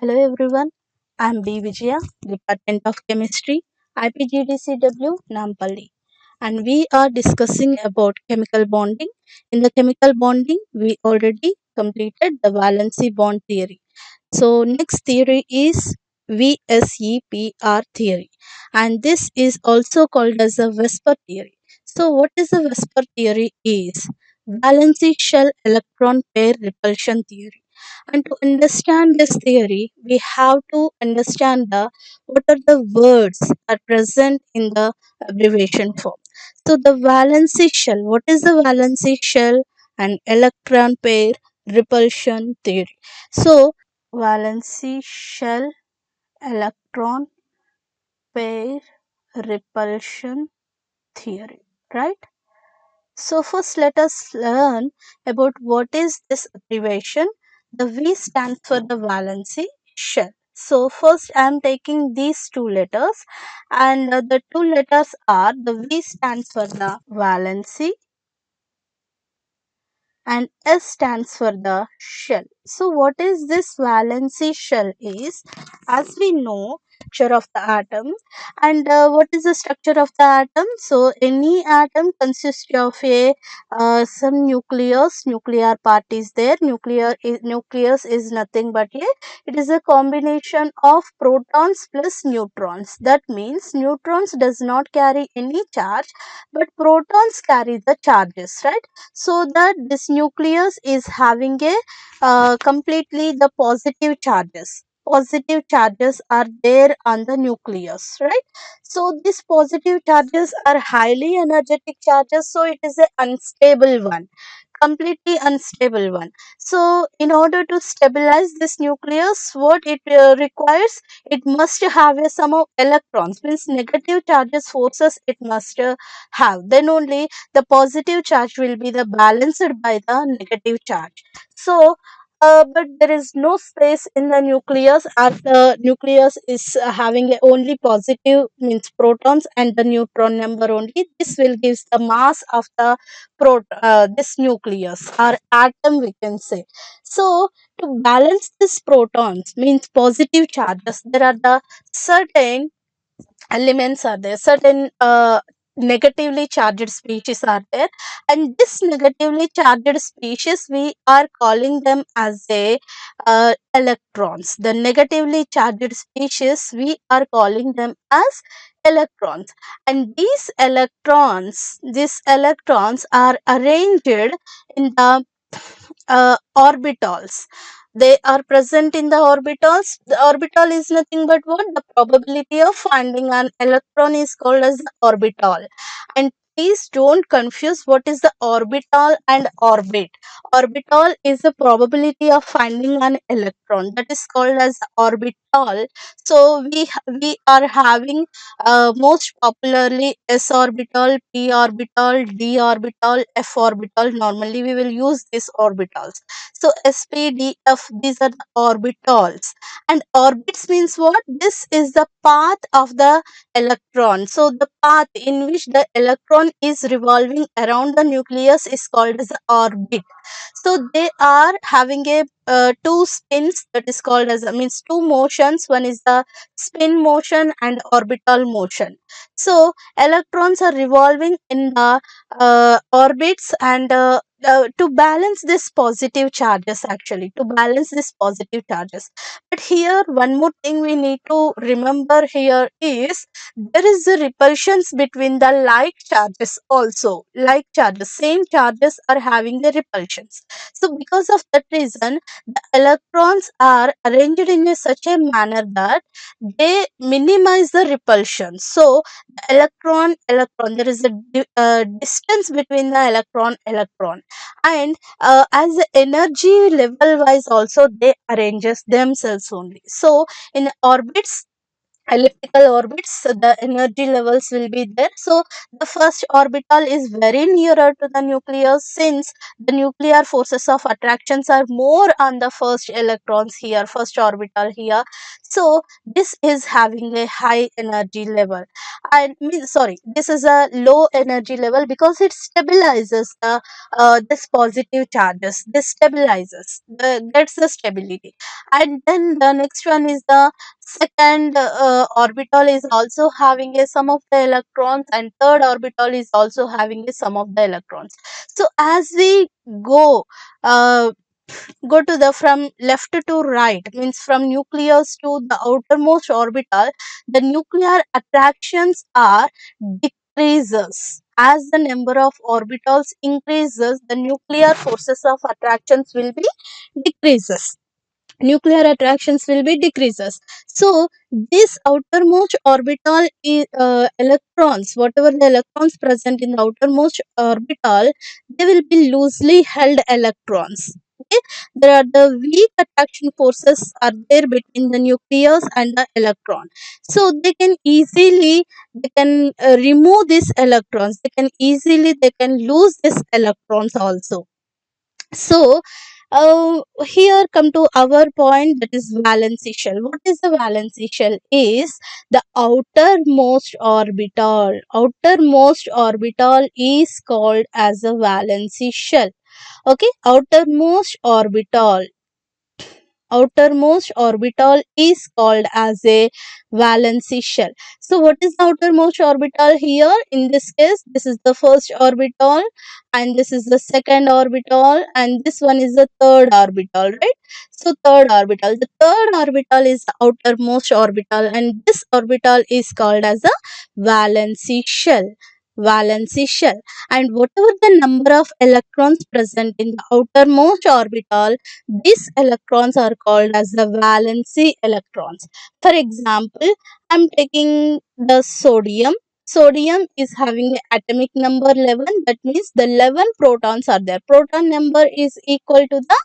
Hello everyone, I'm B. Vijaya, Department of Chemistry, IPGDCW, Nampally, and we are discussing about chemical bonding. In the chemical bonding, we already completed the valency bond theory. So next theory is VSEPR theory, and this is also called as the Vesper theory. So what is the Vesper theory is valency shell electron pair repulsion theory. And to understand this theory, we have to understand the what are the words are present in the abbreviation form. So the valency shell, what is the valency shell and electron pair repulsion theory? So valency shell electron pair repulsion theory, right? So first let us learn about what is this abbreviation. The V stands for the valency shell. So first I am taking these two letters, and the two letters are, the V stands for the valency and S stands for the shell. So what is this valency shell is, as we know, structure of the atom. And what is the structure of the atom? So any atom consists of a some nuclear part is there. Nucleus is nothing but it is a combination of protons plus neutrons. That means neutrons does not carry any charge, but protons carry the charges, right? So that this nucleus is having a completely the positive charges are there on the nucleus, right? So these positive charges are highly energetic charges, so it is a unstable one, completely unstable one. So in order to stabilize this nucleus, what it requires, it must have a sum of electrons, means negative charges forces it must have, then only the positive charge will be the balanced by the negative charge. So but there is no space in the nucleus, as the nucleus is having a only positive, means protons, and the neutron number only. This will gives the mass of the this nucleus or atom, we can say. So to balance this protons, means positive charges, there are the certain elements are there, certain negatively charged species are there, and this negatively charged species we are calling them as a electrons. The negatively charged species we are calling them as electrons, and these electrons are arranged in the orbitals. They are present in the orbitals. The orbital is nothing but what? The probability of finding an electron is called as the orbital. And please don't confuse what is the orbital and orbit. Orbital is the probability of finding an electron. That is called as orbital. So we are having most popularly s orbital, p orbital, d orbital, f orbital. Normally we will use these orbitals. So sp, d, f, these are the orbitals. And orbits means what? This is the path of the electron. So the path in which the electron is revolving around the nucleus is called as the orbit. So they are having a two spins, that is called as, means two motions. One is the spin motion and orbital motion. So electrons are revolving in the orbits, and to balance this positive charges, actually to balance this positive charges. But here one more thing we need to remember here is, there is a repulsions between the like charges also. Like charges, same charges are having the repulsions. So because of that reason, the electrons are arranged in a such a manner that they minimize the repulsion. So the electron, there is a distance between the electron, and as the energy level wise also they arranges themselves only. So in orbits, elliptical orbits, so the energy levels will be there. So the first orbital is very nearer to the nucleus, since the nuclear forces of attractions are more on the first electrons here, first orbital here. So this is having a high energy level. I mean, sorry, this is a low energy level because it stabilizes the this positive charges. This stabilizes, gets the stability. And then the next one is the second orbital is also having a sum of the electrons, and third orbital is also having a sum of the electrons. So as we go uh, go to the from left to right, means from nucleus to the outermost orbital, the nuclear attractions are decreases. As the number of orbitals increases, the nuclear forces of attractions will be decreases, nuclear attractions will be decreases. So this outermost orbital is, electrons, whatever the electrons present in the outermost orbital, they will be loosely held electrons. Okay, there are the weak attraction forces are there between the nucleus and the electron, so they can easily, they can remove these electrons, they can easily, they can lose these electrons also. So here come to our point, that is valency shell. What is the valency shell? Is the outermost orbital. Outermost orbital is called as a valency shell. Okay, outermost orbital is called as a valency shell. So what is the outermost orbital here? In this case, this is the first orbital, and this is the second orbital, and this one is the third orbital, right? So the third orbital is the outermost orbital, and this orbital is called as a valency shell. Valency shell. And whatever the number of electrons present in the outermost orbital, these electrons are called as the valency electrons. For example, I'm taking the sodium. Sodium is having an atomic number 11. That means the 11 protons are there. Proton number is equal to the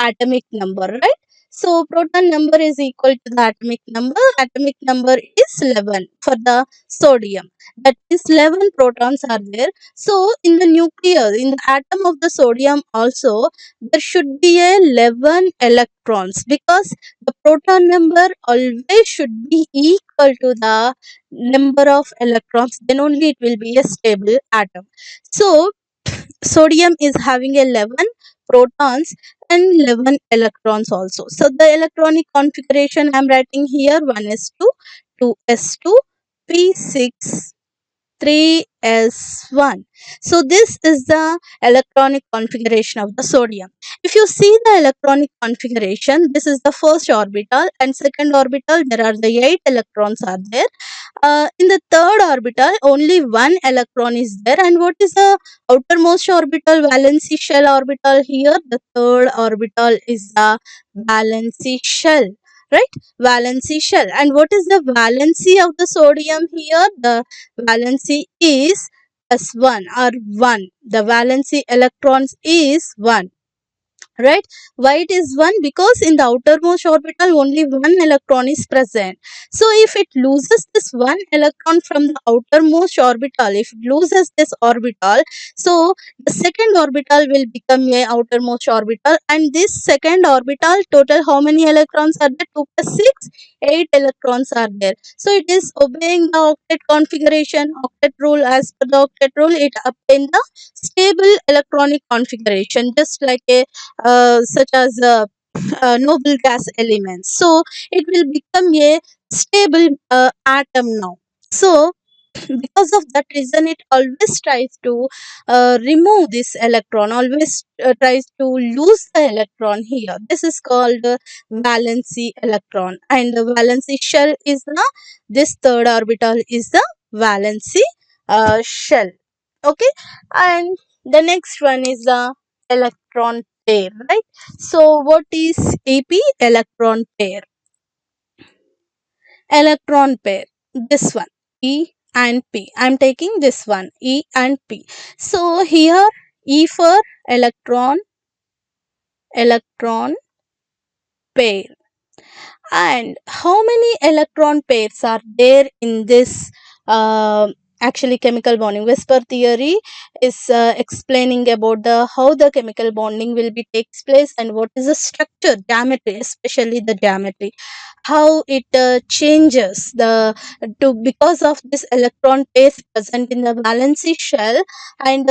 atomic number, right? So proton number is equal to the atomic number. Atomic number is 11 for the sodium. That is 11 protons are there. So in the nucleus, in the atom of the sodium also, there should be a 11 electrons, because the proton number always should be equal to the number of electrons, then only it will be a stable atom. So sodium is having 11 protons and 11 electrons also. So the electronic configuration I am writing here: 1s2, 2s2, p6, 3s1. So this is the electronic configuration of the sodium. If you see the electronic configuration, this is the first orbital, and second orbital there are the 8 electrons are there. In the third orbital, only one electron is there. And what is the outermost orbital? Valency shell orbital here. The third orbital is the valency shell, right? Valency shell. And what is the valency of the sodium here? The valency is +1 or 1. The valency electrons is 1. Right? Why it is 1? Because in the outermost orbital only one electron is present. So if it loses this one electron from the outermost orbital, if it loses this orbital, so the second orbital will become a outermost orbital, and this second orbital, total how many electrons are there? 2 plus 6, 8 electrons are there. So it is obeying the octet configuration, octet rule. As per the octet rule, it obtains the stable electronic configuration, just like a such as noble gas elements. So it will become a stable atom now. So because of that reason, it always tries to remove this electron, always tries to lose the electron here. This is called valency electron, and the valency shell is the, this third orbital is the valency shell. Okay, and the next one is the electron pair, right? So what is ep? Electron pair. Electron pair, this one, e and p. I'm taking this one, e and p. So here, e for electron, electron pair, And how many electron pairs are there in this actually chemical bonding? Whisper theory is explaining about the how the chemical bonding will be takes place and what is the structure, geometry, especially the geometry, how it changes the to because of this electron pairs present in the valency shell, and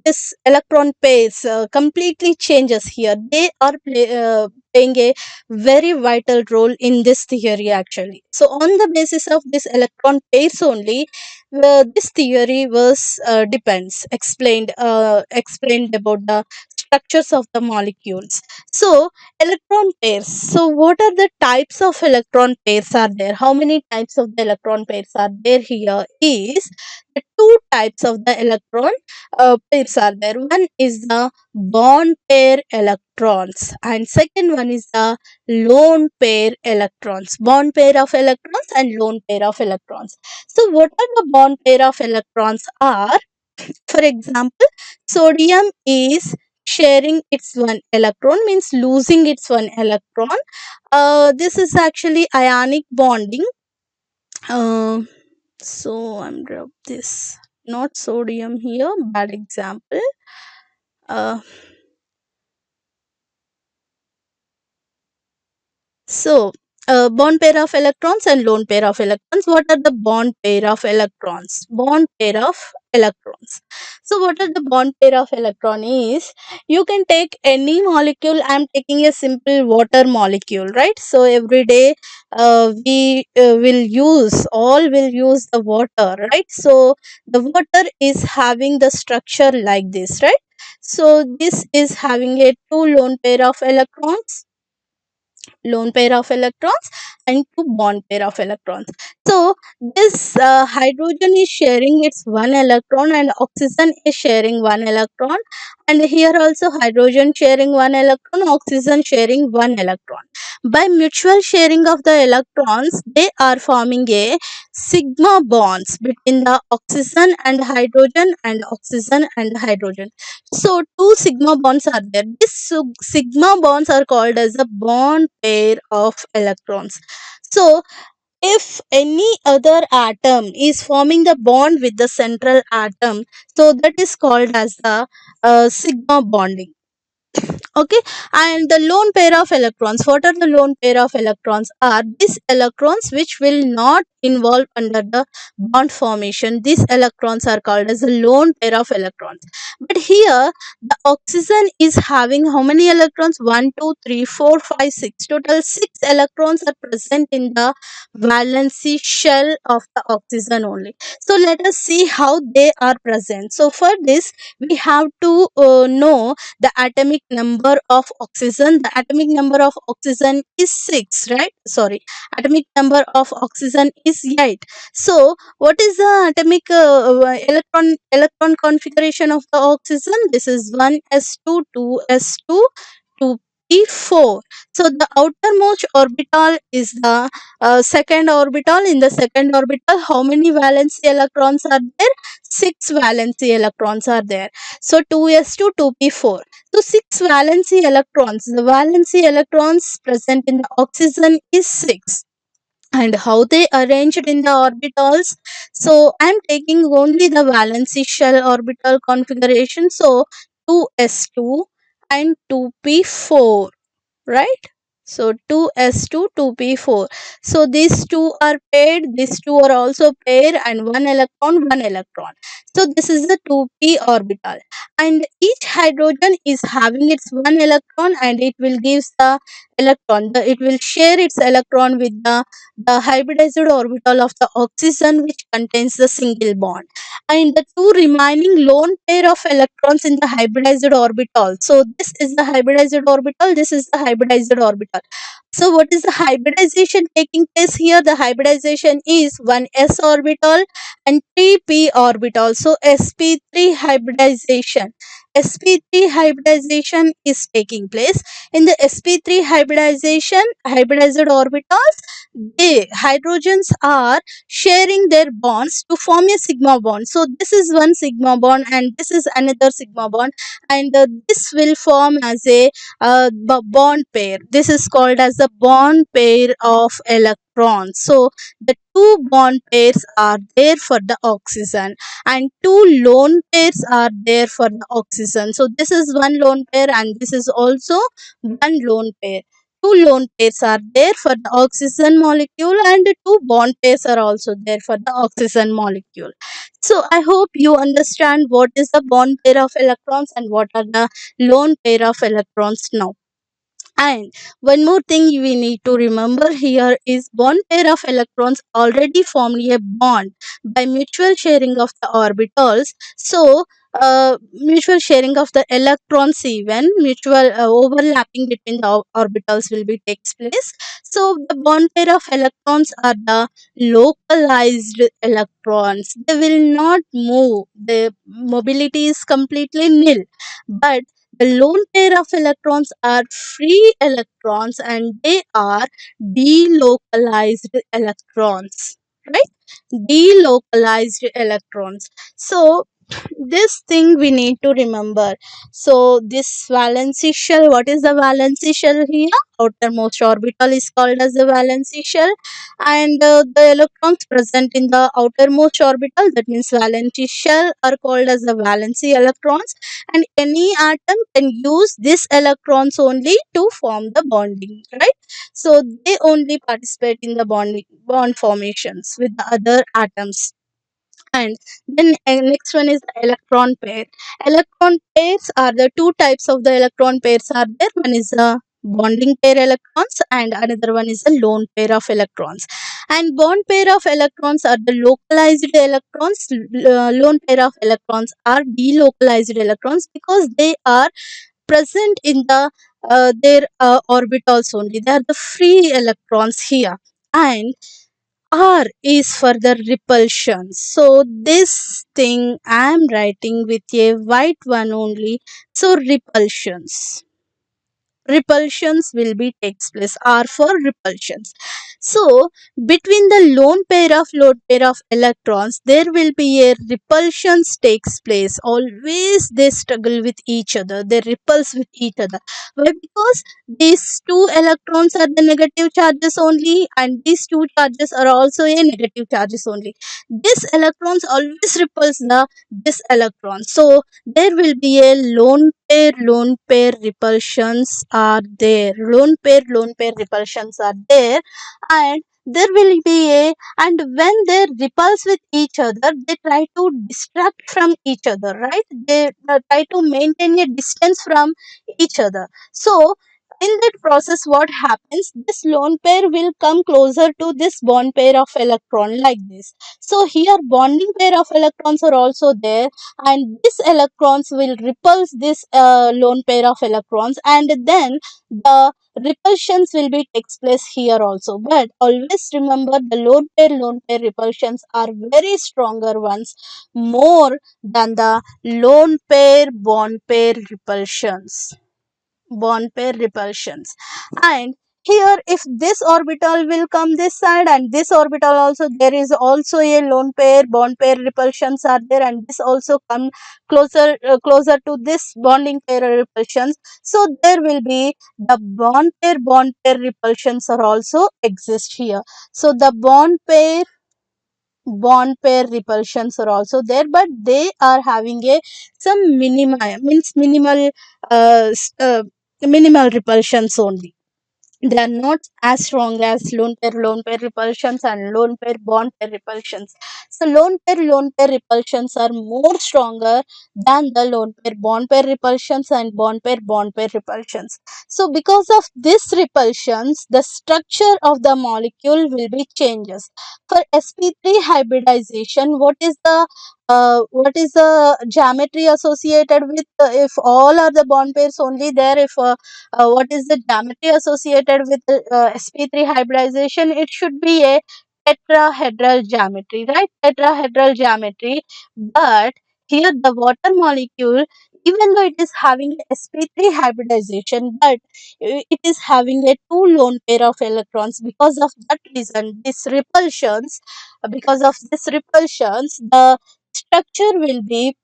this electron pairs completely changes here. They are playing a very vital role in this theory actually. So on the basis of this electron pairs only, this theory was depends explained about the structures of the molecules. So electron pairs. So what are the types of electron pairs are there? How many types of the electron pairs are there? Here is the two types of the electron pairs are there. One is the bond pair electrons and second one is the lone pair electrons. Bond pair of electrons and lone pair of electrons. So what are the bond pair of electrons are? For example, sodium is sharing its one electron, means losing its one electron. This is actually ionic bonding. uh, so I'm drop this, not sodium here, bad example. uh, So, bond pair of electrons and lone pair of electrons. What are the bond pair of electrons? Bond pair of electrons. So, what are the bond pair of electron is? You can take any molecule. I am taking a simple water molecule, right? So, every day we all will use the water, right? So, the water is having the structure like this, right? So, this is having a two lone pair of electrons, lone pair of electrons and two bond pair of electrons. So this hydrogen is sharing its one electron and oxygen is sharing one electron, and here also hydrogen sharing one electron, oxygen sharing one electron. By mutual sharing of the electrons, they are forming a sigma bonds between the oxygen and hydrogen and oxygen and hydrogen. So two sigma bonds are there. These sigma bonds are called as a bond pair of electrons. So if any other atom is forming the bond with the central atom, so that is called as the sigma bonding. Okay, and the lone pair of electrons, what are the lone pair of electrons are? These electrons which will not involve under the bond formation, these electrons are called as a lone pair of electrons. But here the oxygen is having how many electrons? 1 2 3 4 5 6, total 6 electrons are present in the valency shell of the oxygen only. So let us see how they are present. So for this we have to know the atomic number of oxygen. The atomic number of oxygen is 6, right? Sorry, atomic number of oxygen is 8. So what is the atomic electron configuration of the oxygen? This is 1s2 2s2 2p4. So the outermost orbital is the second orbital. In the second orbital, how many valency electrons are there? 6 valency electrons are there. So 2s2 2p4. So 6 valency electrons. The valency electrons present in the oxygen is 6. And how they arranged in the orbitals? So I'm taking only the valency shell orbital configuration. So 2s2 and 2p4, right? So 2s2 2p4. So these two are paired, these two are also paired, and one electron. So this is the 2p orbital, and each hydrogen is having its one electron and it will give the electron, it will share its electron with the hybridized orbital of the oxygen which contains the single bond, and the two remaining lone pair of electrons in the hybridized orbital. So this is the hybridized orbital, this is the hybridized orbital. So what is the hybridization taking place here? The hybridization is one s orbital and 3p orbital. So sp3 hybridization. sp3 hybridization is taking place. In the sp3 hybridization, hybridized orbitals, the hydrogens are sharing their bonds to form a sigma bond. So this is one sigma bond and this is another sigma bond, and this will form as a bond pair. This is called as the bond pair of electrons. So the two bond pairs are there for the oxygen and two lone pairs are there for the oxygen. So this is one lone pair and this is also one lone pair. Two lone pairs are there for the oxygen molecule and two bond pairs are also there for the oxygen molecule. So I hope you understand what is the bond pair of electrons and what are the lone pair of electrons now. And one more thing we need to remember here is bond pair of electrons already formed a bond by mutual sharing of the orbitals. So mutual sharing of the electrons, even mutual overlapping between the orbitals will be takes place. So the bond pair of electrons are the localized electrons. They will not move. The mobility is completely nil. But the lone pair of electrons are free electrons and they are delocalized electrons, right? Delocalized electrons. So this thing we need to remember. So this valency shell, what is the valency shell here? Outermost orbital is called as the valency shell, and the electrons present in the outermost orbital, that means valency shell, are called as the valency electrons, and any atom can use this electrons only to form the bonding, right? So they only participate in the bond formations with the other atoms. And then next one is the electron pair. Electron pairs are the two types of the electron pairs are there. One is a bonding pair electrons and another one is a lone pair of electrons. And bond pair of electrons are the localized electrons. Lone pair of electrons are delocalized electrons because they are present in the their orbitals only. They are the free electrons here. And R is for the repulsion. So this thing I am writing with a white one only. So repulsions will be takes place, R for repulsions. So between the lone pair of electrons there will be a repulsions takes place. Always they struggle with each other, they repulse with each other. Why? Because these two electrons are the negative charges only and these two charges are also a negative charges only. This electrons always repulse the this electron. So there will be a lone pair repulsions are there. Lone pair repulsions are there, and there will be a, and when they repulse with each other, they try to distract from each other, right? They try to maintain a distance from each other. So in that process, what happens? This lone pair will come closer to this bond pair of electron like this. So here bonding pair of electrons are also there, and these electrons will repulse this lone pair of electrons, and then the repulsions will be takes place here also. But always remember the lone pair repulsions are very stronger ones, more than the lone pair bond pair repulsions. And here if this orbital will come this side and this orbital also, there is also a lone pair bond pair repulsions are there, and this also come closer to this bonding pair repulsions. So there will be the bond pair repulsions are also exist here. So the bond pair repulsions are also there, but they are having a some minimal uh, s- uh, minimal repulsions only. They are not as strong as lone pair repulsions and lone pair bond pair repulsions. So lone pair repulsions are more stronger than the lone pair bond pair repulsions and bond pair repulsions. So because of this repulsions, the structure of the molecule will be changes. For sp3 hybridization, what is the geometry associated with, if all are the bond pairs only there, if what is the geometry associated with sp3 hybridization? It should be a tetrahedral geometry, right? Tetrahedral geometry. But here the water molecule, even though it is having sp3 hybridization, but it is having a two lone pair of electrons. Because of that reason, because of this repulsions, the structure will be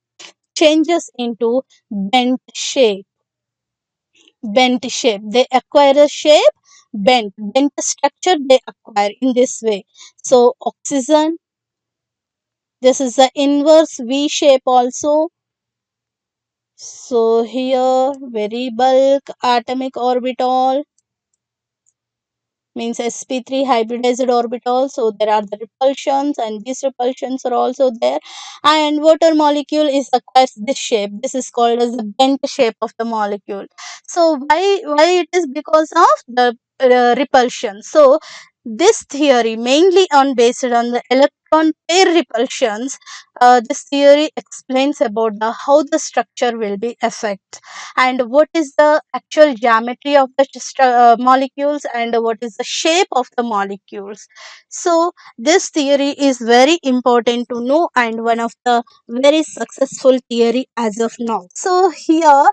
changes into bent shape. They acquire a shape bent structure they acquire in this way. So oxygen, this is the inverse V shape also. So here very bulk atomic orbital means sp3 hybridized orbital, so there are the repulsions and these repulsions are also there, and water molecule is acquires this shape. This is called as the bent shape of the molecule. So why it is? Because of the repulsion. So this theory mainly on based on the electron pair repulsions. This theory explains about the how the structure will be affect, and what is the actual geometry of the molecules, and what is the shape of the molecules. So this theory is very important to know, and one of the very successful theory as of now. So here,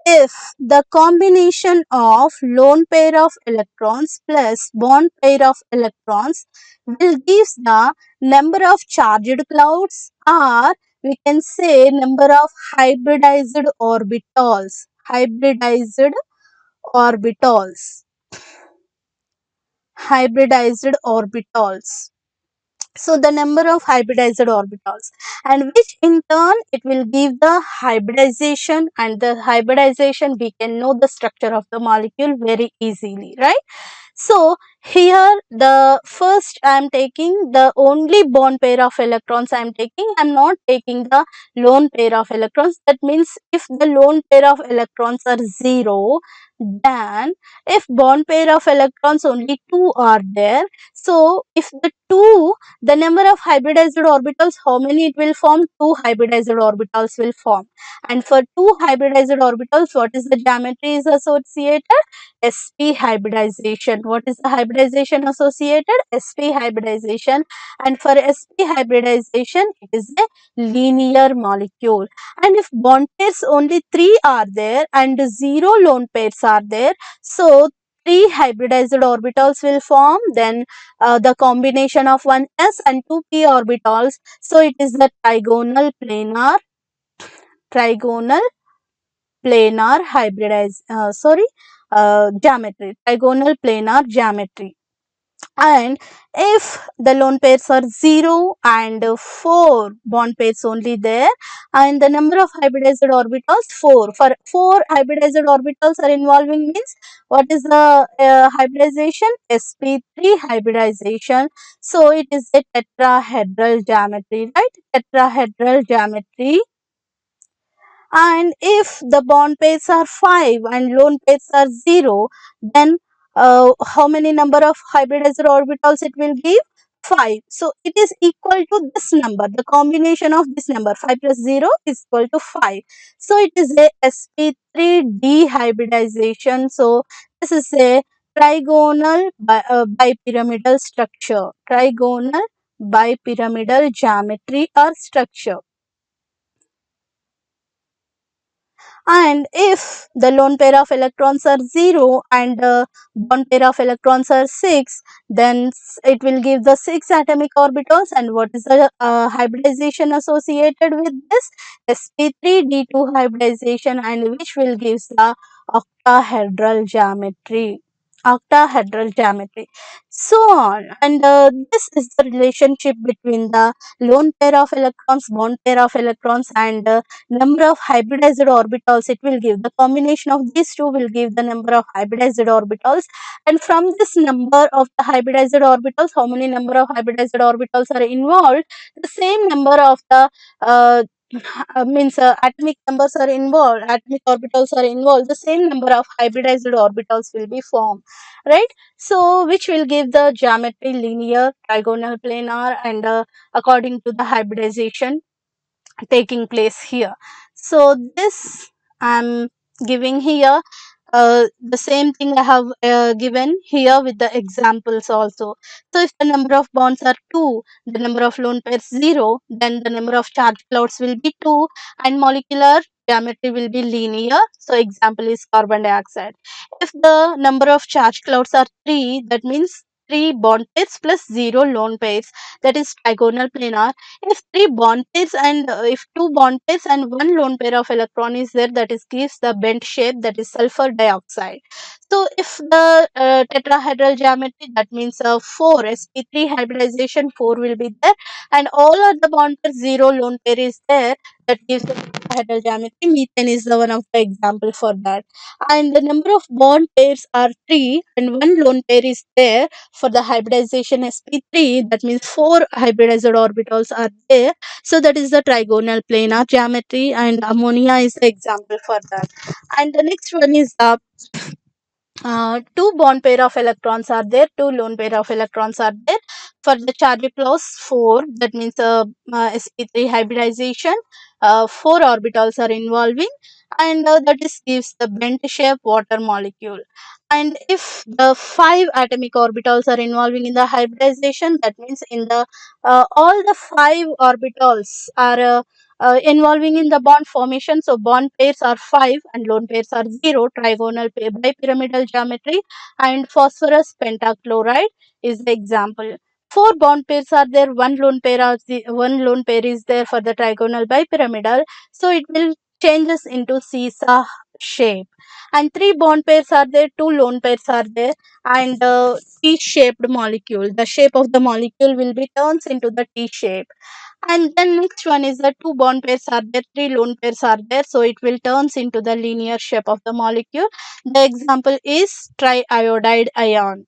if the combination of lone pair of electrons plus bond pair of electrons will give the number of charged clouds, or we can say number of hybridized orbitals. Hybridized orbitals. Hybridized orbitals. So the number of hybridized orbitals, and which in turn it will give the hybridization, and the hybridization we can know the structure of the molecule very easily, right? So here the first I am taking the only bond pair of electrons I am taking. I am not taking the lone pair of electrons. That means if the lone pair of electrons are 0, then if bond pair of electrons only 2 are there. So if the 2, the number of hybridized orbitals, how many it will form? 2 hybridized orbitals will form. And for 2 hybridized orbitals, what is the geometry is associated? sp hybridization. What is the hybridization associated? sp hybridization. And for sp hybridization, it is a linear molecule. And if bond pairs only 3 are there and 0 lone pairs are there, so 3 hybridized orbitals will form. Then the combination of one s and 2 p orbitals, so it is the trigonal planar hybridized geometry, trigonal planar geometry. And if the lone pairs are 0 and 4 bond pairs only there, and the number of hybridized orbitals 4, for 4 hybridized orbitals are involving means, what is the hybridization? sp3 hybridization. So it is a tetrahedral geometry, right? Tetrahedral geometry. And if the bond pairs are 5 and lone pairs are 0, then how many number of hybridized orbitals it will give? 5. So it is equal to this number. The combination of this number 5 plus 0 is equal to 5. So it is a sp3 dehybridization. So this is a trigonal bipyramidal structure. Trigonal bipyramidal geometry or structure. And if the lone pair of electrons are 0 and bond pair of electrons are 6, then it will give the 6 atomic orbitals. And what is the hybridization associated with this? sp3d2 hybridization, and which will give the octahedral geometry. Octahedral geometry. So on. And this is the relationship between the lone pair of electrons, bond pair of electrons, and number of hybridized orbitals it will give. The combination of these two will give the number of hybridized orbitals, and from this number of the hybridized orbitals, how many number of hybridized orbitals are involved, the same number of the atomic numbers are involved, atomic orbitals are involved, the same number of hybridized orbitals will be formed, right? So which will give the geometry linear, trigonal planar, and according to the hybridization taking place here. So this I am giving here. The same thing I have given here with the examples also. So if the number of bonds are 2, the number of lone pairs 0, then the number of charge clouds will be 2, and molecular geometry will be linear. So example is carbon dioxide. If the number of charge clouds are 3, that means 3 bond pairs plus 0 lone pairs, that is trigonal planar. If 3 bond pairs and if 2 bond pairs and 1 lone pair of electron is there, that is gives the bent shape, that is sulfur dioxide. So if the tetrahedral geometry, that means 4 sp3 hybridization 4 will be there, and all other bond pairs 0 lone pair is there, that gives the tetrahedral geometry. Methane is the one of the example for that. And the number of bond pairs are 3 and 1 lone pair is there for the hybridization sp3, that means 4 hybridized orbitals are there. So that is the trigonal planar geometry, and ammonia is the example for that. And the next one is the two bond pair of electrons are there, two lone pair of electrons are there. For the charge plus 4, that means sp3 hybridization, 4 orbitals are involving, and that is gives the bent shape water molecule. And if the 5 atomic orbitals are involving in the hybridization, that means in the all the 5 orbitals are involving in the bond formation. So bond pairs are 5 and lone pairs are 0, trigonal bipyramidal geometry, and phosphorus pentachloride is the example. 4 bond pairs are there, one lone pair is there for the trigonal bipyramidal, so it will changes into seesaw shape. And 3 bond pairs are there, 2 lone pairs are there, and T-shaped molecule. The shape of the molecule will be turns into the T shape. And then next one is the 2 bond pairs are there, 3 lone pairs are there, so it will turns into the linear shape of the molecule. The example is triiodide ion.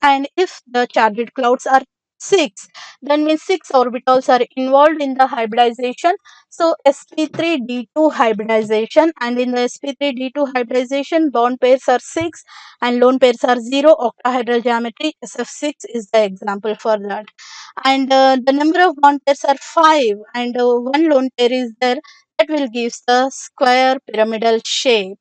And if the charged clouds are 6, then means 6 orbitals are involved in the hybridization. So sp3d2 hybridization, and in the sp3d2 hybridization bond pairs are 6 and lone pairs are 0, octahedral geometry, sf6 is the example for that. And the number of bond pairs are 5 and 1 lone pair is there, that will gives the square pyramidal shape.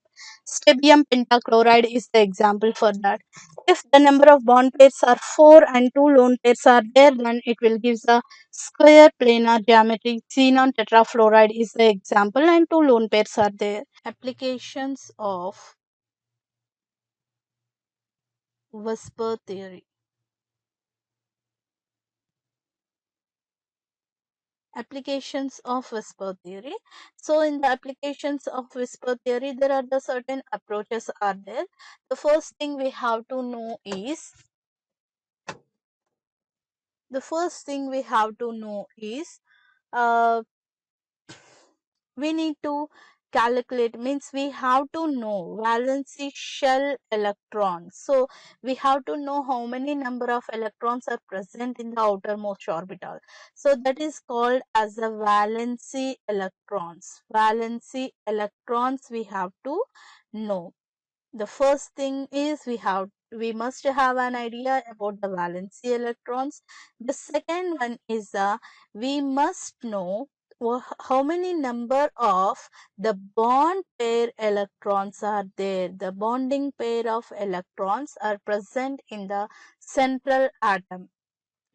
Strontium pentachloride is the example for that. If the number of bond pairs are 4 and 2 lone pairs are there, then it will give the square planar geometry. Xenon tetrafluoride is the example, and 2 lone pairs are there. Applications of whisper theory. Applications of whisper theory. So in the applications of whisper theory, there are the certain approaches are there. The first thing we have to know is uh, we need to calculate, means we have to know valency shell electrons. So we have to know how many number of electrons are present in the outermost orbital. So that is called as the valency electrons. Valency electrons we have to know. The first thing is we must have an idea about the valency electrons. The second one is we must know how many number of the bond pair electrons are there. The bonding pair of electrons are present in the central atom.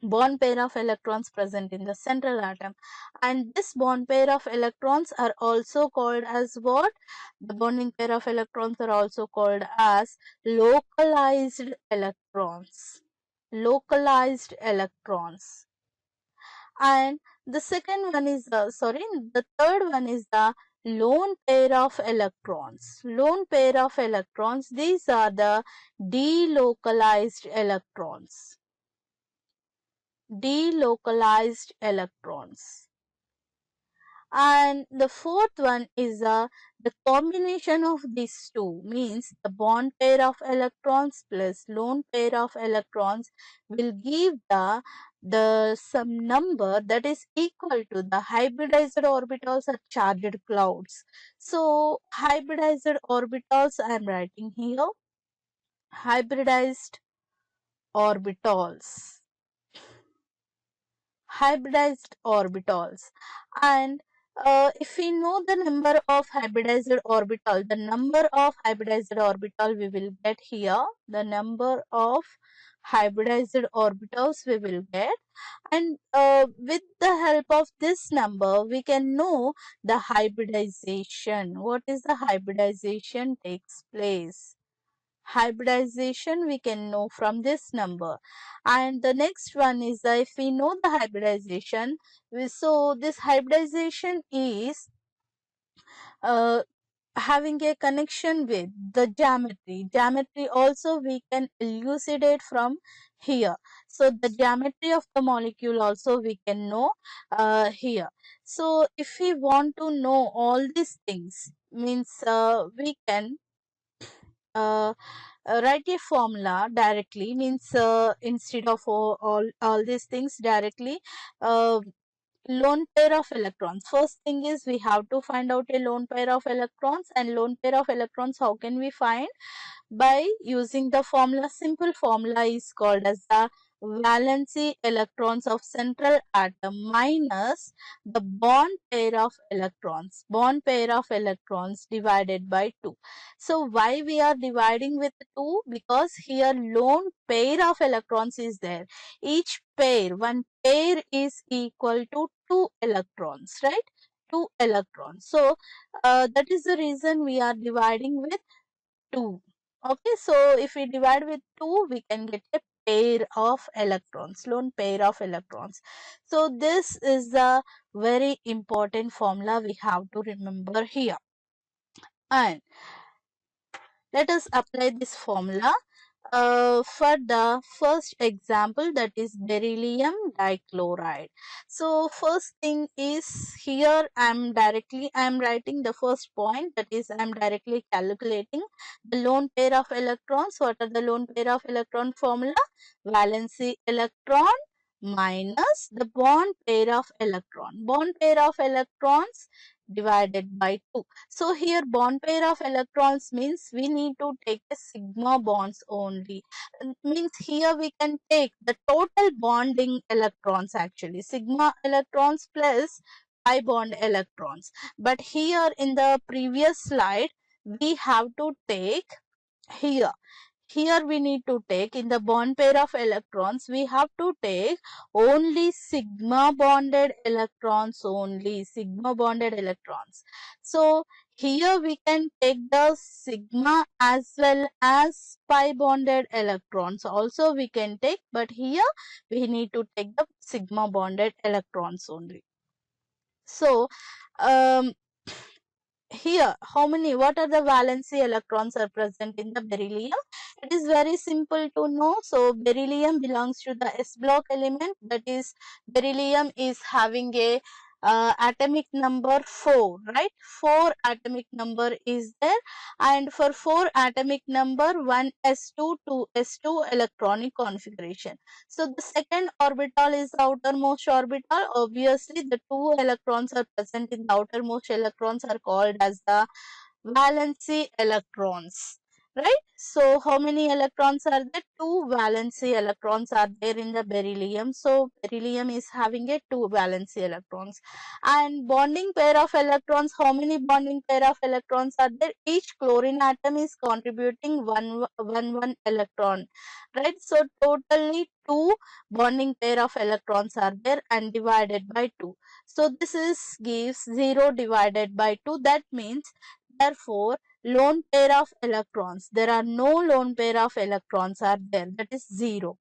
Bond pair of electrons present in the central atom, and this bond pair of electrons are also called as what? The bonding pair of electrons are also called as localized electrons. Localized electrons. And the second one is the third one is the lone pair of electrons. Lone pair of electrons, these are the delocalized electrons. Delocalized electrons. And the fourth one is the combination of these two, means the bond pair of electrons plus lone pair of electrons will give the some number that is equal to the hybridized orbitals or charged clouds. So hybridized orbitals I am writing here, hybridized orbitals, hybridized orbitals. And if we know the number of hybridized orbital, the number of hybridized orbital we will get here, the number of hybridized orbitals we will get, and with the help of this number we can know the hybridization. What is the hybridization takes place? hybridization we can know from this number. And the next one is if we know the hybridization, so this hybridization is uh, having a connection with the geometry. Geometry also we can elucidate from here. So the geometry of the molecule also we can know here. So if we want to know all these things, means we can uh, write a formula directly, means instead of all these things directly, uh, lone pair of electrons. First thing is we have to find out a lone pair of electrons, and lone pair of electrons how can we find? By using the formula. Simple formula is called as the valency electrons of central atom minus the bond pair of electrons divided by 2. So why we are dividing with 2? Because here lone pair of electrons is there. Each pair, one pair is equal to 2 electrons, right? 2 electrons. So that is the reason we are dividing with 2. Okay, so if we divide with 2, we can get a pair of electrons, lone pair of electrons. So this is the very important formula we have to remember here. And let us apply this formula for the first example, that is beryllium dichloride. So first thing is here I am writing the first point, that is I am directly calculating the lone pair of electrons. What are the lone pair of electron formula? Valency electron minus the bond pair of electron. Bond pair of electrons divided by 2. So here bond pair of electrons means we need to take a sigma bonds only. Means here we can take the total bonding electrons, actually sigma electrons plus pi bond electrons. But here in the previous slide we have to take here. Here we need to take in the bond pair of electrons, we have to take only sigma bonded electrons only, sigma bonded electrons. So here we can take the sigma as well as pi bonded electrons also we can take, but here we need to take the sigma bonded electrons only. So um, here what are the valency electrons are present in the beryllium? It is very simple to know. So beryllium belongs to the s block element, that is beryllium is having a atomic number 4, right? 4 atomic number is there, and for 4 atomic number 1 s2 2 s2 electronic configuration. So the second orbital is the outermost orbital. Obviously, the 2 electrons are present in the outermost electrons are called as the valency electrons, right? So how many electrons are there? 2 valency electrons are there in the beryllium. So beryllium is having a 2 valency electrons. And bonding pair of electrons, how many bonding pair of electrons are there? Each chlorine atom is contributing one electron, right? So totally 2 bonding pair of electrons are there and divided by 2. So this is gives 0 divided by 2. That means therefore lone pair of electrons, there are no lone pair of electrons are there, that is 0.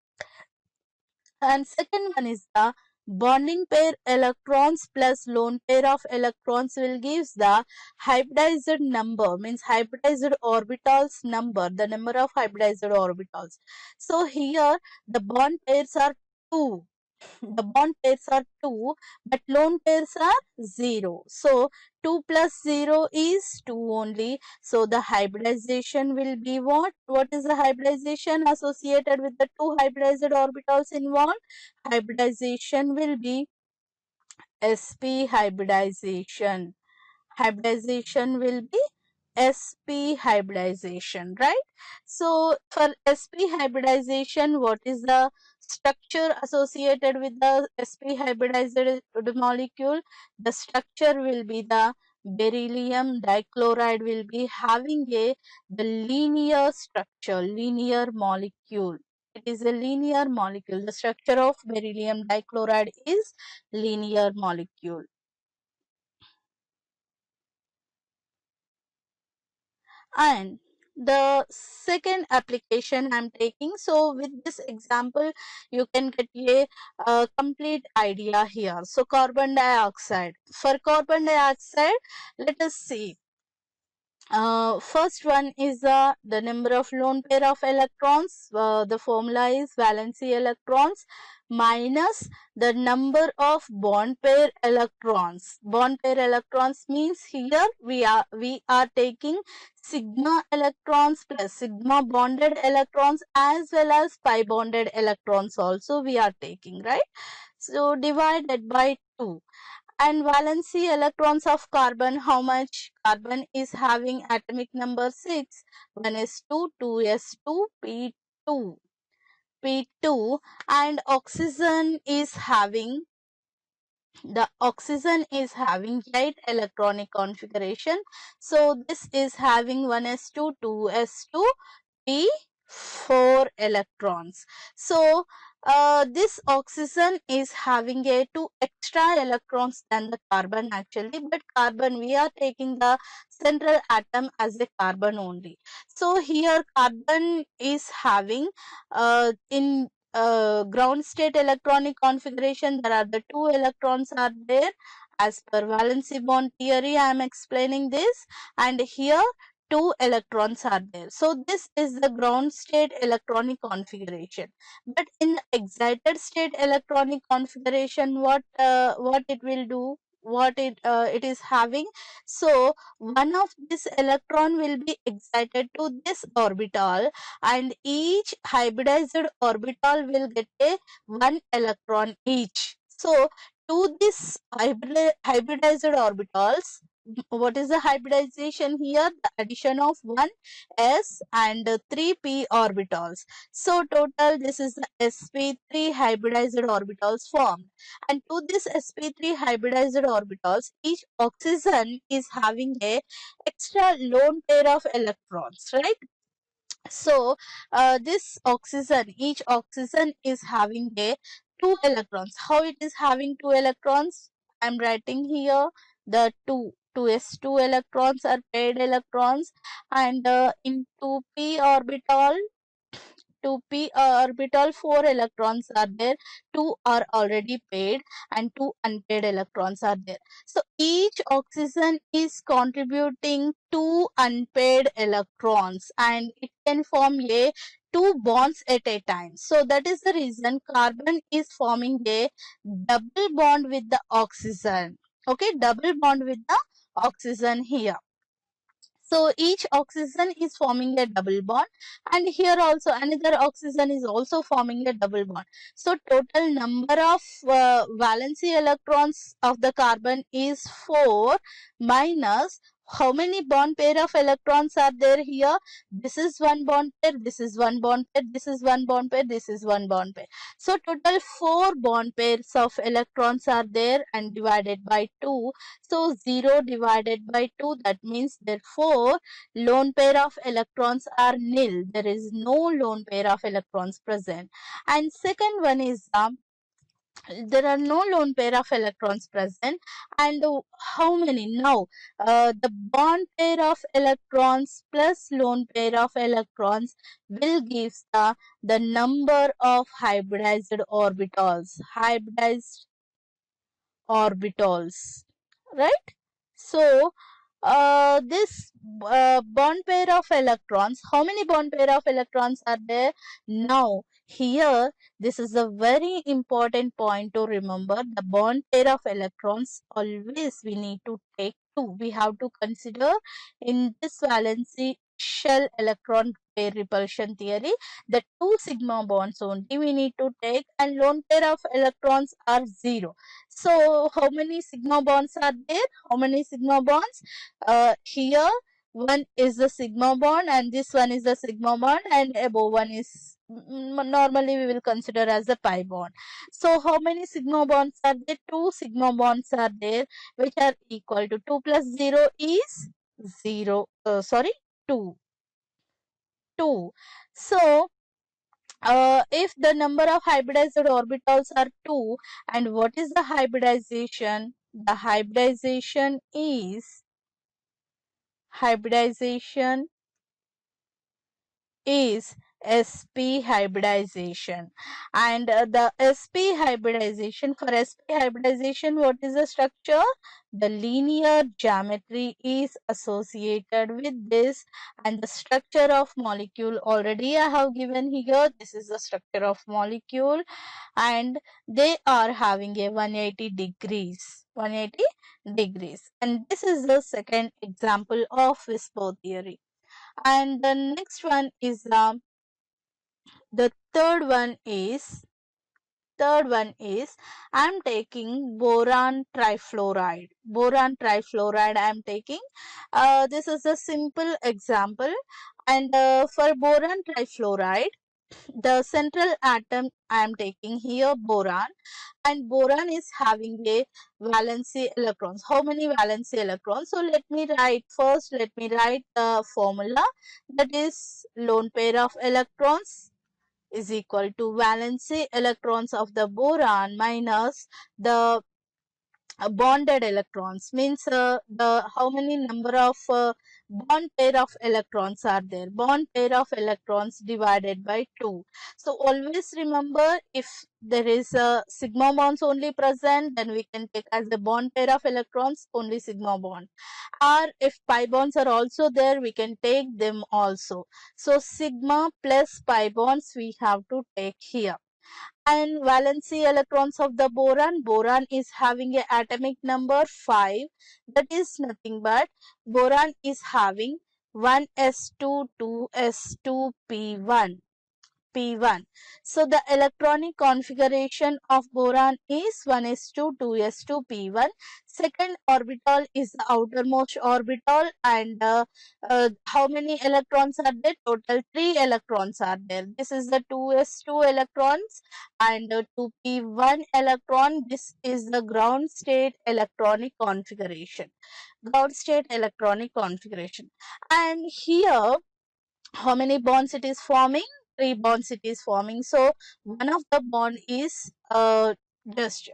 And second one is the bonding pair electrons plus lone pair of electrons will gives the hybridized number, means hybridized orbitals number, the number of hybridized orbitals. So here the bond pairs are 2, the bond pairs are 2, but lone pairs are 0. So 2 plus 0 is 2 only. So the hybridization will be what? What is the hybridization associated with the 2 hybridized orbitals involved? Hybridization will be sp hybridization. Hybridization will be sp hybridization, right? So for sp hybridization, what is the structure associated with the sp hybridized molecule? The structure will be the beryllium dichloride will be having the linear structure, linear molecule. It is a linear molecule. The structure of beryllium dichloride is linear molecule. And the second application I'm taking. So with this example, you can get a complete idea here. So carbon dioxide. For carbon dioxide, let us see. First one is the number of lone pair of electrons. The formula is valency electrons minus the number of bond pair electrons. Bond pair electrons means here we are taking sigma electrons plus sigma bonded electrons as well as pi bonded electrons also we are taking, right? So divided by 2. And valency electrons of carbon, how much? Carbon is having atomic number 6, 1s2, 2s2, P2, P2, and oxygen is having 8 electronic configuration. So this is having 1s2, 2s2, P4 electrons. So this oxygen is having a 2 extra electrons than the carbon actually, but carbon we are taking the central atom as a carbon only. So here carbon is having in ground state electronic configuration, there are the 2 electrons are there as per valency bond theory. I am explaining this, and here 2 electrons are there. So this is the ground state electronic configuration. But in excited state electronic configuration, what it will do? What it is having? So one of this electron will be excited to this orbital, and each hybridized orbital will get a 1 electron each. So to this hybridized orbitals, what is the hybridization here? The addition of 1 s and 3 p orbitals. So total this is the sp3 hybridized orbitals formed. And to this sp3 hybridized orbitals, each oxygen is having a extra lone pair of electrons, right? So this oxygen, each oxygen is having a 2 electrons. How it is having 2 electrons? I am writing here the 2s2 electrons are paired electrons, and in 2p orbital, 2p orbital 4 electrons are there, 2 are already paired and 2 unpaired electrons are there. So each oxygen is contributing 2 unpaired electrons, and it can form a 2 bonds at a time. So that is the reason carbon is forming a double bond with the oxygen. Okay, double bond with the oxygen here. So each oxygen is forming a double bond, and here also another oxygen is also forming a double bond. So total number of valency electrons of the carbon is 4 minus how many bond pair of electrons are there here? This is one bond pair, this is one bond pair, this is one bond pair, this is one bond pair. So total 4 bond pairs of electrons are there and divided by 2. So 0 divided by 2, that means therefore lone pair of electrons are nil. There is no lone pair of electrons present. And second one is there are no lone pair of electrons present. And how many? Now the bond pair of electrons plus lone pair of electrons will give the number of hybridized orbitals. Hybridized orbitals, right? So this bond pair of electrons, how many bond pair of electrons are there? Now here this is a very important point to remember. The bond pair of electrons always we need to take 2. We have to consider in this valency shell electron pair repulsion theory, the 2 sigma bonds only we need to take, and lone pair of electrons are 0. So how many sigma bonds are there? How many sigma bonds? Here one is the sigma bond and this one is the sigma bond, and above one is normally we will consider as the pi bond. So how many sigma bonds are there? 2 sigma bonds are there, which are equal to 2 plus 0 is 0. Sorry, 2. 2. So if the number of hybridized orbitals are 2, and what is the hybridization? The hybridization is sp hybridization. And the sp hybridization, for sp hybridization, what is the structure? The linear geometry is associated with this, and the structure of molecule already I have given here. This is the structure of molecule, and they are having a 180 degrees. And this is the second example of WISPO theory. And the next one is the third one is I'm taking boron trifluoride. I'm taking. This is a simple example. And for boron trifluoride, the central atom I am taking here boron, and boron is having a valency electrons. How many valency electrons? So let me write the formula, that is lone pair of electrons is equal to valency electrons of the boron minus the bonded electrons, means the how many number of bond pair of electrons are there. Bond pair of electrons divided by 2. So always remember, if there is a sigma bonds only present, then we can take as the bond pair of electrons only sigma bond, or if pi bonds are also there, we can take them also. So sigma plus pi bonds we have to take here. And valency electrons of the boron is having a atomic number 5, that is nothing but boron is having 1s2 2s2p1 p1. So the electronic configuration of boron is 1s2 2s2 p1. Second orbital is the outermost orbital, and how many electrons are there? Total 3 electrons are there. This is the 2s2 electrons and 2p1 electron. This is the ground state electronic configuration. Ground state electronic configuration. And here, how many bonds it is forming? 3 bonds it is forming. So one of the bond is just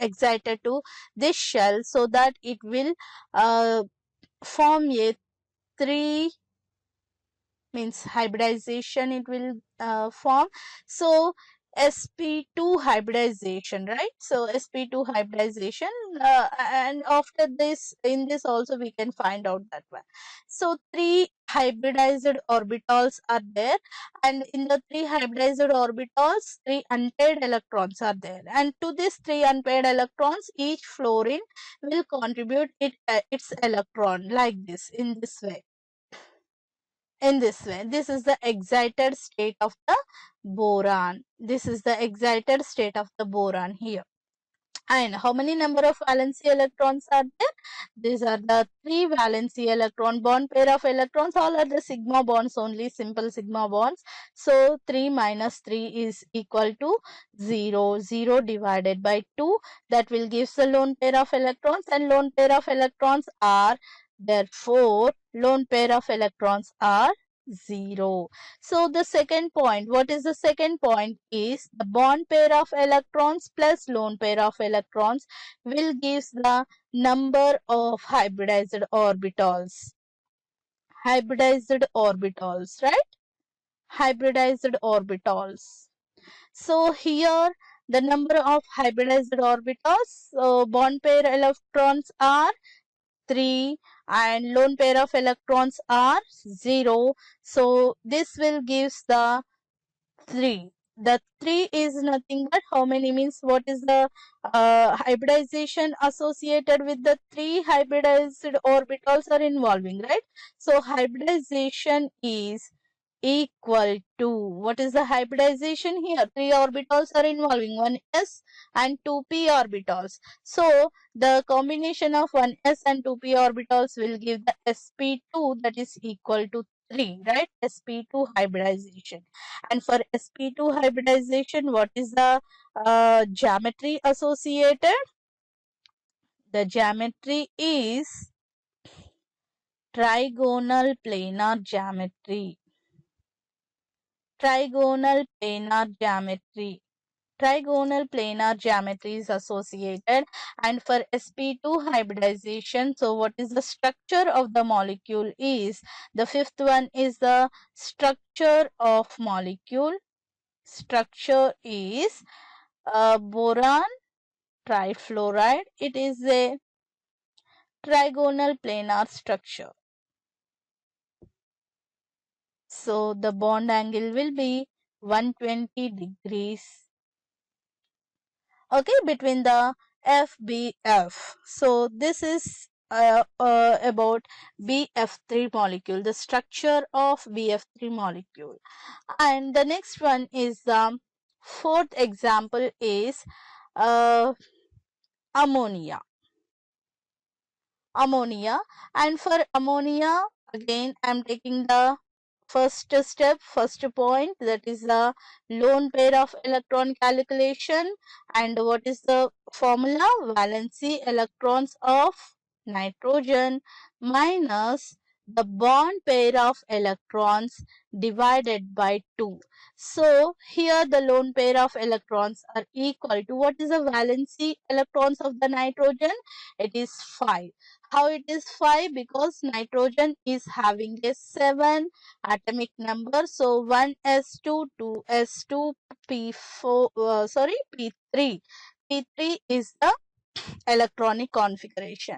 excited to this shell, so that it will form a 3, means hybridization it will form. So sp2 hybridization, right? So sp2 hybridization, and after this, in this also we can find out that one. So 3 hybridized orbitals are there, and in the 3 hybridized orbitals 3 unpaired electrons are there, and to this 3 unpaired electrons, each fluorine will contribute its electron, like this, in this way. This is the excited state of the boron. This is the excited state of the boron here. And how many number of valency electrons are there? These are the 3 valency electron bond pair of electrons. All are the sigma bonds only, simple sigma bonds. So 3 minus 3 is equal to 0. 0 divided by 2, that will give the lone pair of electrons, and lone pair of electrons are, therefore lone pair of electrons are 0. So the second point, what is the second point, is the bond pair of electrons plus lone pair of electrons will give the number of hybridized orbitals. Hybridized orbitals, right? Hybridized orbitals. So here the number of hybridized orbitals, bond pair electrons are 3 and lone pair of electrons are 0. So this will give the 3. The 3 is nothing but how many, means what is the hybridization associated with the 3 hybridized orbitals are involving, right? So hybridization is equal to, what is the hybridization here? 3 orbitals are involving, 1s and 2p orbitals. So the combination of 1s and 2p orbitals will give the sp2, that is equal to 3, right? sp2 hybridization. And for sp2 hybridization, what is the geometry associated? The geometry is trigonal planar geometry. Trigonal planar geometry. trigonal planar geometry is associated. And for sp2 hybridization, so what is the structure of the molecule is, the fifth one is the structure of molecule. Structure is boron trifluoride. It is a trigonal planar structure. So the bond angle will be 120 degrees, okay, between the FBF. So this is about BF3 molecule, the structure of BF3 molecule. And the next one is the fourth example is uh, ammonia. And for ammonia, again I am taking the first step, first point, that is the lone pair of electron calculation. And what is the formula? Valency electrons of nitrogen minus the bond pair of electrons divided by 2. So here the lone pair of electrons are equal to, what is the valency electrons of the nitrogen? It is 5. How it is 5? Because nitrogen is having a 7 atomic number. So 1s2, 2s2, p4, p3. P3 is the electronic configuration.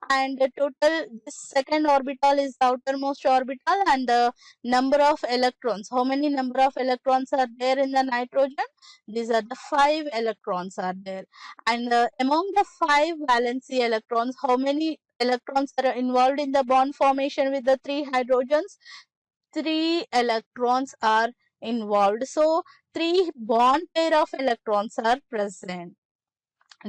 And the total, this second orbital is the outermost orbital, and the number of electrons, how many number of electrons are there in the nitrogen? These are the 5 electrons are there. And among the 5 valency electrons, how many electrons are involved in the bond formation with the 3 hydrogens? 3 electrons are involved. So 3 bond pair of electrons are present,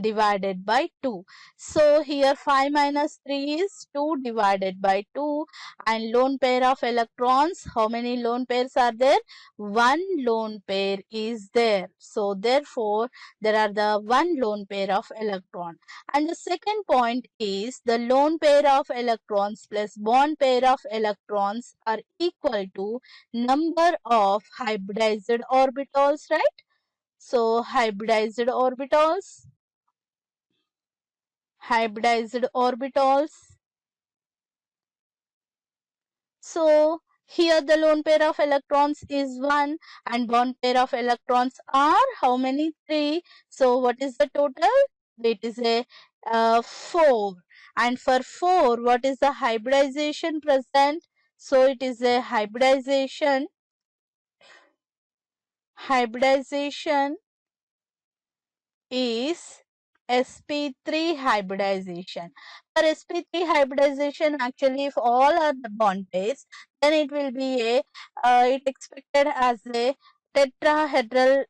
divided by 2. So here 5 minus 3 is 2 divided by 2. And lone pair of electrons, how many lone pairs are there? 1 lone pair is there. So therefore there are the 1 lone pair of electron. And the second point is the lone pair of electrons plus bond pair of electrons are equal to number of hybridized orbitals, right? So hybridized orbitals, hybridized orbitals. So here the lone pair of electrons is 1 and bond pair of electrons are how many? 3. So what is the total? It is a 4. And for 4, what is the hybridization present? So it is a hybridization is sp3 hybridization. For sp3 hybridization, actually if all are the bond pairs, then it will be a it expected as a tetrahedral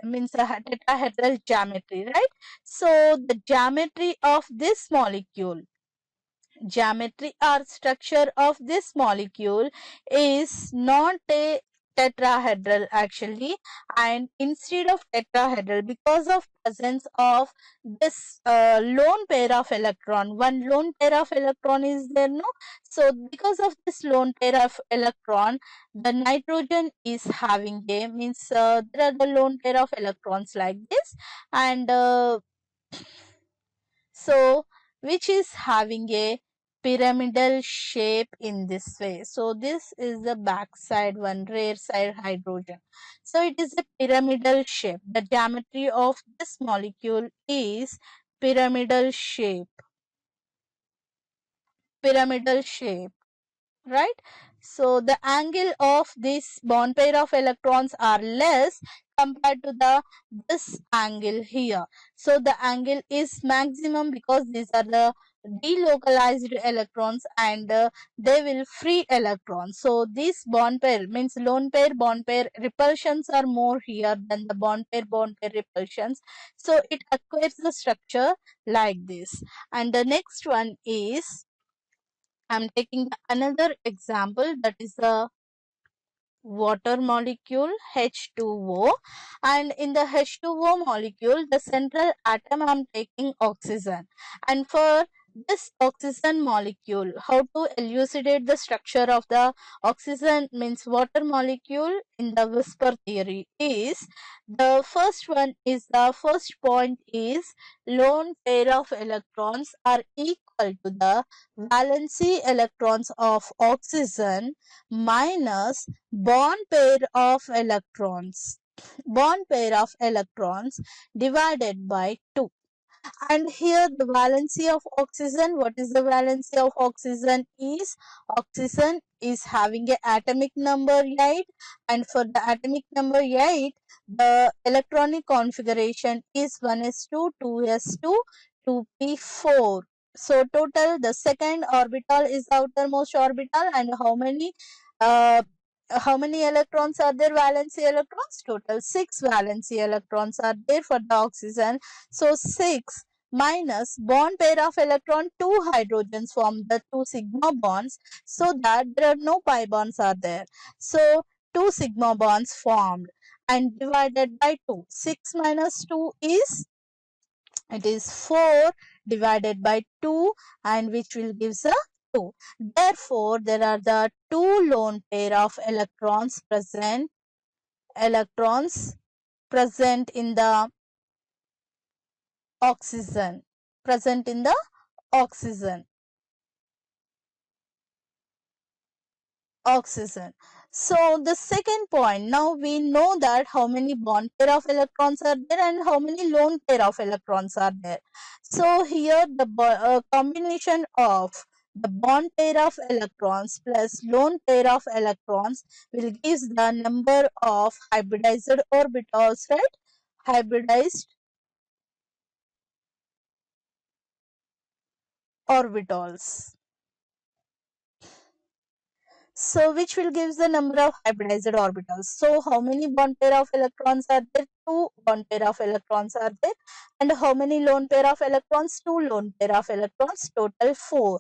means a tetrahedral geometry, right? So the geometry of this molecule, geometry or structure of this molecule is not a tetrahedral actually, and instead of tetrahedral, because of presence of this lone pair of electron, one lone pair of electron is there, no? So because of this lone pair of electron, the nitrogen is having a, means there are the lone pair of electrons like this, and so which is having a pyramidal shape in this way. So this is the backside one, rear side hydrogen. So it is a pyramidal shape. The geometry of this molecule is pyramidal shape. Pyramidal shape, right? So the angle of this bond pair of electrons are less compared to the this angle here. So the angle is maximum because these are the delocalized electrons, and they will free electrons. So this bond pair means lone pair bond pair repulsions are more here than the bond pair repulsions. So it acquires the structure like this. And the next one is, I'm taking another example, that is the water molecule H2O. And in the H2O molecule, the central atom I'm taking oxygen. And for this oxygen molecule, how to elucidate the structure of the oxygen means water molecule in the whisper theory is the first one is the first point is lone pair of electrons are equal to the valency electrons of oxygen minus bond pair of electrons divided by 2. And here the valency of oxygen, what is the valency of oxygen is having a atomic number 8, and for the atomic number 8 the electronic configuration is 1s2, 2s2, 2p4. So total the second orbital is the outermost orbital, and uh, how many electrons are there, valency electrons? Total 6 valency electrons are there for the oxygen. So 6 minus bond pair of electron, 2 hydrogens form the 2 sigma bonds, so that there are no pi bonds are there. So 2 sigma bonds formed and divided by 2. 6 minus 2 is, it is 4 divided by 2, and which will gives a 2. Therefore, there are the 2 lone pair of electrons present in the oxygen, present in the oxygen. Oxygen. So the second point, now we know that how many bond pair of electrons are there and how many lone pair of electrons are there. So here the combination of the bond pair of electrons plus lone pair of electrons will give the number of hybridized orbitals, right? Hybridized orbitals. So which will gives the number of hybridized orbitals. So how many bond pair of electrons are there? 2 bond pair of electrons are there. And how many lone pair of electrons? 2 lone pair of electrons, total 4.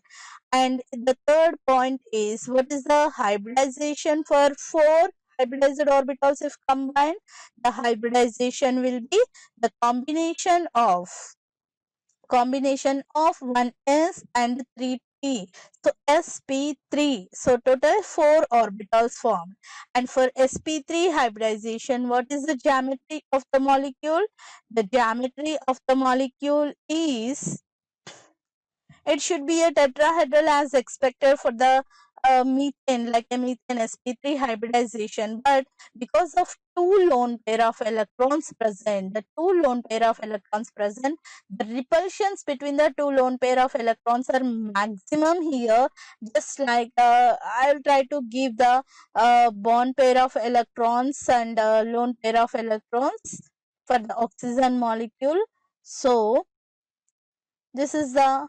And the third point is, what is the hybridization for 4 hybridized orbitals if combined? The hybridization will be the combination of 1s and 3p. So sp3. So total 4 orbitals formed. And for sp3 hybridization, what is the geometry of the molecule? The geometry of the molecule is, it should be a tetrahedral as expected for the methane, like a methane sp3 hybridization. But because of two lone pair of electrons present, the repulsions between the two lone pair of electrons are maximum here. Just like I will try to give the bond pair of electrons and lone pair of electrons for the oxygen molecule. So this is the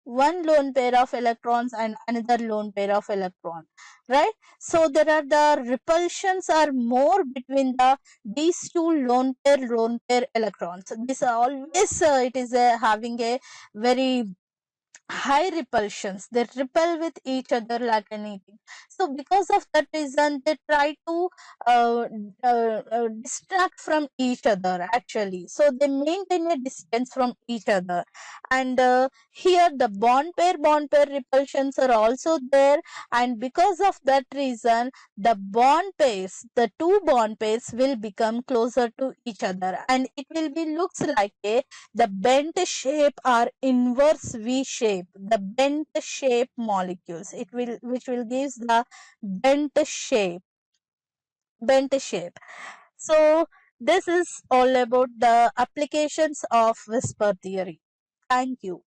one lone pair of electrons and another lone pair of electron, right? So there are the repulsions are more between these two lone pair electrons. This always it is having a very high repulsions. They repel with each other like anything. So because of that reason, they try to distract from each other actually. So they maintain a distance from each other. And here the bond pair repulsions are also there. And because of that reason, the two bond pairs will become closer to each other, and it will be looks like the bent shape or inverse V shape, the bent shape molecules. It will, which will gives the bent shape, bent shape. So this is all about the applications of whisper theory. Thank you.